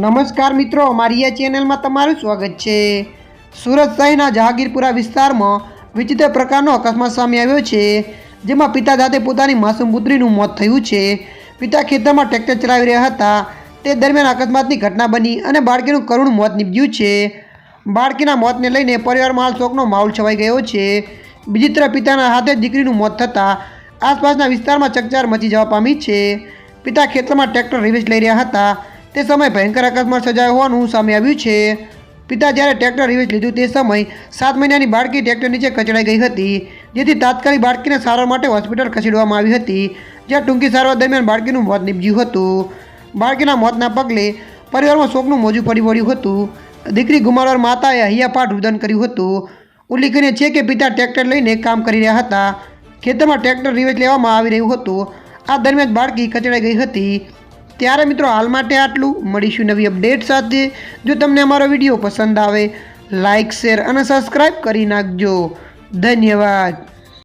નમસ્કાર મિત્રો, અમારી આ ચેનલમાં તમારું સ્વાગત છે। સુરત શહેરના જહાંગીરપુરા વિસ્તારમાં વિચિત્ર પ્રકારનો અકસ્માત સામે આવ્યો છે, જેમાં પિતા સાથે પોતાની માસૂમ પુત્રીનું મોત થયું છે। પિતા ખેતરમાં ટ્રેક્ટર ચલાવી રહ્યા હતા, તે દરમિયાન અકસ્માતની ઘટના બની અને બાળકીનું કરુણ મોત નીપજ્યું છે। બાળકીના મોતને લઈને પરિવારમાં હાલ શોકનો માહોલ છવાઈ ગયો છે। બીજી તરફ પિતાના હાથે દીકરીનું મોત થતાં આસપાસના વિસ્તારમાં ચકચાર મચી જવા પામી છે। પિતા ખેતરમાં ટ્રેક્ટર રિવેચ લઈ રહ્યા હતા, તે સમયે ભયંકર અકસ્માત સર્જાયો હોવાનું સામે આવ્યું છે। પિતા જ્યારે ટ્રેક્ટર રિવેચ લીધું તે સમયે 7 મહિનાની બાળકી ટ્રેક્ટર નીચે કચડાઈ ગઈ હતી, જેથી તાત્કાલિક બાળકીને સારવાર માટે હોસ્પિટલ ખસેડવામાં આવી હતી, જ્યાં ટૂંકી સારવાર દરમિયાન બાળકીનું મોત નીપજ્યું હતું। બાળકીના મોતના પગલે પરિવારમાં શોકનું મોજું પડી વળ્યું હતું। દીકરી ગુમાવનાર માતાએ હૈયાપાટ રુદન કર્યું હતું। ઉલ્લેખનીય છે કે પિતા ટ્રેક્ટર લઈને કામ કરી રહ્યા હતા, ખેતરમાં ટ્રેક્ટર રિવેચ લેવામાં આવી રહ્યું હતું। આ દરમિયાન બાળકી કચડાઈ ગઈ હતી। ત્યારે મિત્રો હાલ માટે આટલું, મળીશું નવી અપડેટ સાથે। જો તમને અમારો વિડીયો પસંદ આવે, લાઇક, શેર અને સબસ્ક્રાઈબ કરી નાખજો। ધન્યવાદ।